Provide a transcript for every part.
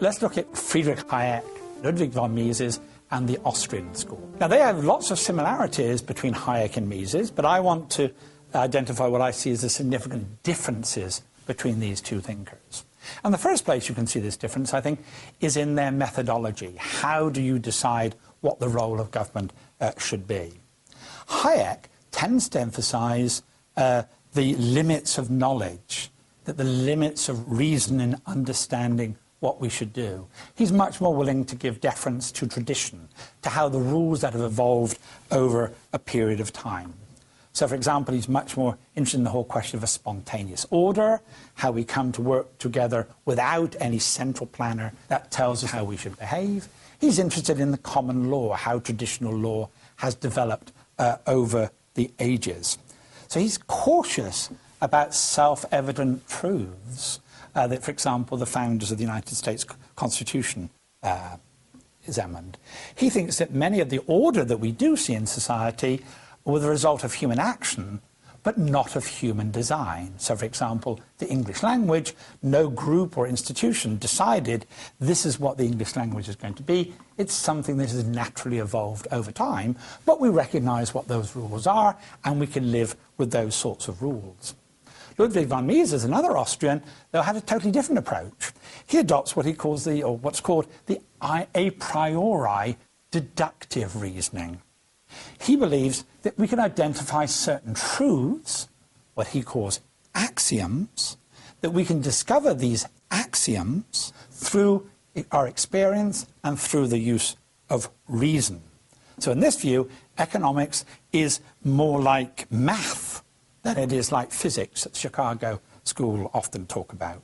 let's look at Friedrich Hayek, Ludwig von Mises, and the Austrian school. Now, they have lots of similarities between Hayek and Mises, but I want to identify what I see as the significant differences between these two thinkers. And the first place you can see this difference, I think, is in their methodology. How do you decide what the role of government should be? Hayek tends to emphasize the limits of knowledge, that the limits of reason and understanding what we should do. He's much more willing to give deference to tradition, to how the rules that have evolved over a period of time. So, for example, he's much more interested in the whole question of a spontaneous order, how we come to work together without any central planner that tells us how we should behave. He's interested in the common law, how traditional law has developed over the ages. So he's cautious about self-evident truths that, for example, the founders of the United States Constitution examined. He thinks that many of the order that we do see in society were the result of human action, but not of human design. So, for example, the English language, no group or institution decided this is what the English language is going to be. It's something that has naturally evolved over time, but we recognize what those rules are, and we can live with those sorts of rules. Ludwig von Mises, another Austrian, though, had a totally different approach. He adopts what he calls what's called the a priori deductive reasoning. He believes that we can identify certain truths, what he calls axioms, that we can discover these axioms through our experience and through the use of reason. So in this view, economics is more like math than it is like physics that Chicago School often talk about.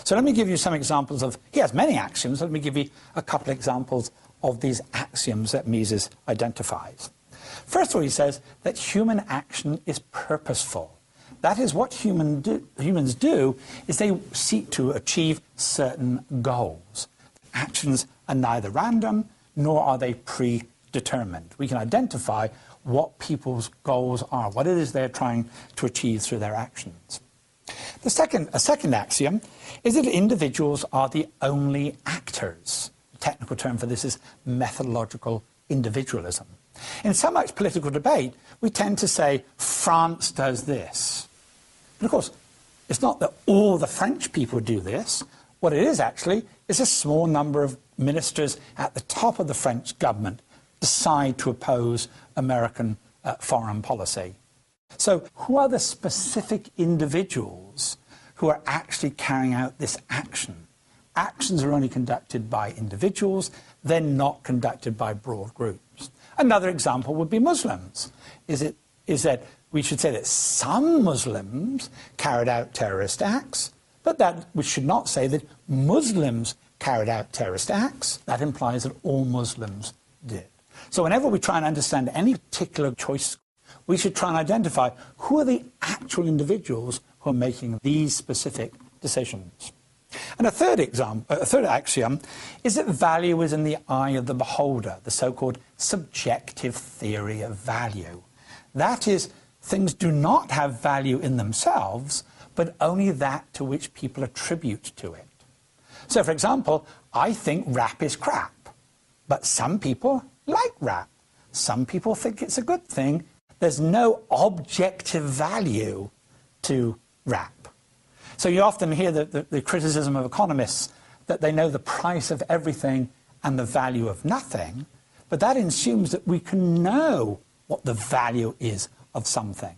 So let me give you some examples of, he has many axioms, let me give you a couple of examples of these axioms that Mises identifies. First of all, he says that human action is purposeful. That is, what humans do is they seek to achieve certain goals. Actions are neither random nor are they predetermined. We can identify what people's goals are, what it is they're trying to achieve through their actions. A second axiom is that individuals are the only actors. The technical term for this is methodological individualism. In so much political debate, we tend to say, France does this. But of course, it's not that all the French people do this. What it is actually is a small number of ministers at the top of the French government decide to oppose American foreign policy. So who are the specific individuals who are actually carrying out this action? Actions are only conducted by individuals, they're not conducted by broad groups. Another example would be Muslims. Is that we should say that some Muslims carried out terrorist acts, but that we should not say that Muslims carried out terrorist acts. That implies that all Muslims did. So whenever we try and understand any particular choice, we should try and identify who are the actual individuals who are making these specific decisions. And a third axiom is that value is in the eye of the beholder, the so-called subjective theory of value. That is, things do not have value in themselves, but only that to which people attribute to it. So, for example, I think rap is crap, but some people like rap. Some people think it's a good thing. There's no objective value to rap. So you often hear the criticism of economists that they know the price of everything and the value of nothing, but that assumes that we can know what the value is of something.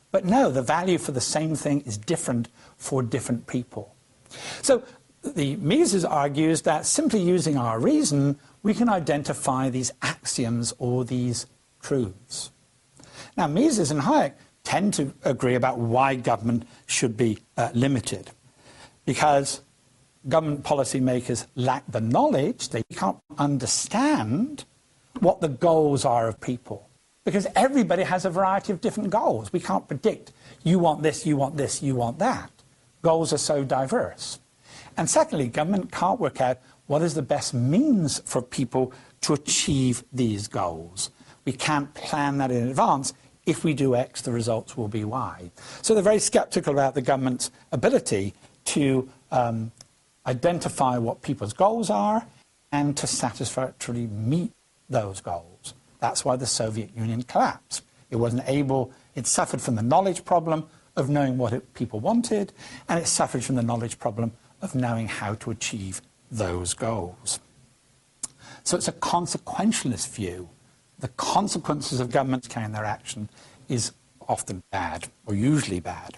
But no, the value for the same thing is different for different people. So Mises argues that simply using our reason, we can identify these axioms or these truths. Now, Mises and Hayek tend to agree about why government should be limited, because government policymakers lack the knowledge, they can't understand what the goals are of people, because everybody has a variety of different goals. We can't predict, you want this, you want this, you want that. Goals are so diverse. And secondly, government can't work out what is the best means for people to achieve these goals. We can't plan that in advance. If we do X, the results will be Y. So they're very skeptical about the government's ability to identify what people's goals are, and to satisfactorily meet those goals. That's why the Soviet Union collapsed. It suffered from the knowledge problem of knowing what people wanted, and it suffered from the knowledge problem of knowing how to achieve those goals. So it's a consequentialist view. The consequences of governments carrying their action is often bad, or usually bad.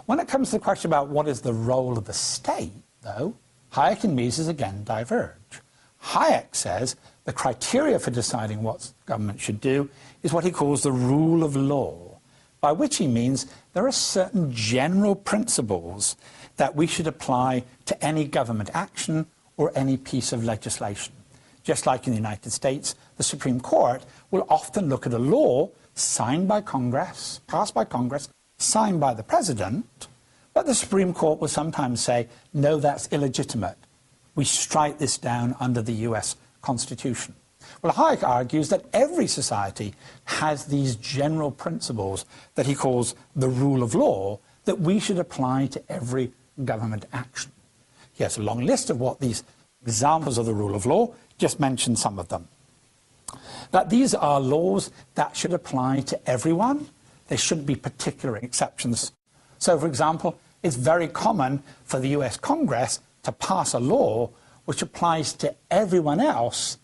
When it comes to the question about what is the role of the state, though, Hayek and Mises again diverge. Hayek says the criteria for deciding what government should do is what he calls the rule of law, by which he means there are certain general principles that we should apply to any government action or any piece of legislation. Just like in the United States, the Supreme Court will often look at a law signed by Congress, passed by Congress, signed by the President, but the Supreme Court will sometimes say, no, that's illegitimate. We strike this down under the US Constitution. Well, Hayek argues that every society has these general principles that he calls the rule of law that we should apply to every government action. He has a long list of what these examples of the rule of law, just mention some of them. That these are laws that should apply to everyone. There shouldn't be particular exceptions. So, for example, it's very common for the US Congress to pass a law which applies to everyone else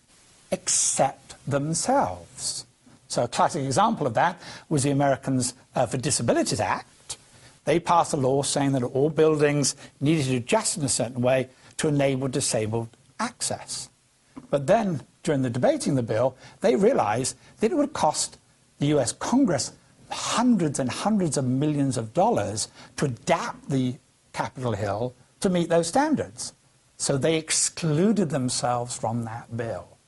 except themselves. So a classic example of that was the Americans for Disabilities Act. They passed a law saying that all buildings needed to adjust in a certain way to enable disabled access. But then, during the debating the bill, they realized that it would cost the US Congress hundreds and hundreds of millions of dollars to adapt the Capitol Hill to meet those standards. So they excluded themselves from that bill.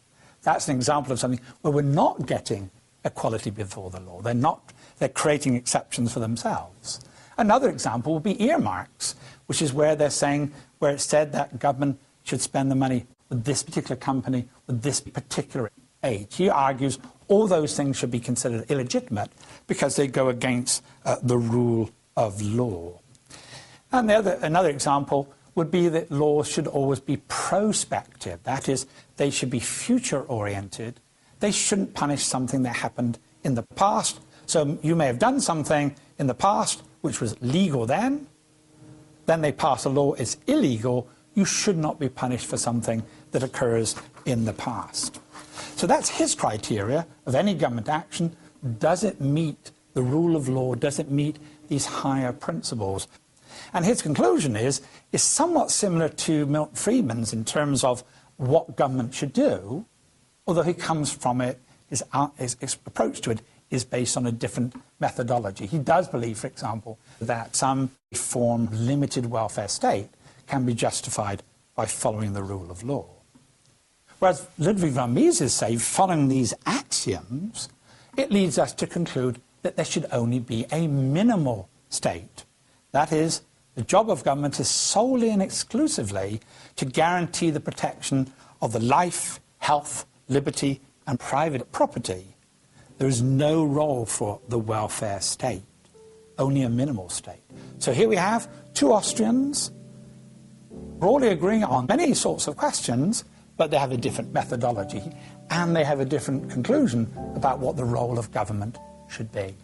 That's an example of something where we're not getting equality before the law. They're creating exceptions for themselves. Another example would be earmarks, which is where it's said that government should spend the money with this particular company, with this particular aid. He argues all those things should be considered illegitimate because they go against the rule of law. And another example would be that laws should always be prospective. That is, they should be future-oriented. They shouldn't punish something that happened in the past. So you may have done something in the past which was legal then they pass a law, it's illegal. You should not be punished for something that occurs in the past. So that's his criteria of any government action. Does it meet the rule of law? Does it meet these higher principles? And his conclusion is somewhat similar to Milton Friedman's in terms of what government should do, although he comes from it, his approach to it is based on a different methodology. He does believe, for example, that some form limited welfare state can be justified by following the rule of law. Whereas Ludwig von Mises says, following these axioms, it leads us to conclude that there should only be a minimal state. That is, the job of government is solely and exclusively to guarantee the protection of the life, health, liberty, and private property. There is no role for the welfare state, only a minimal state. So here we have two Austrians broadly agreeing on many sorts of questions, but they have a different methodology and they have a different conclusion about what the role of government should be.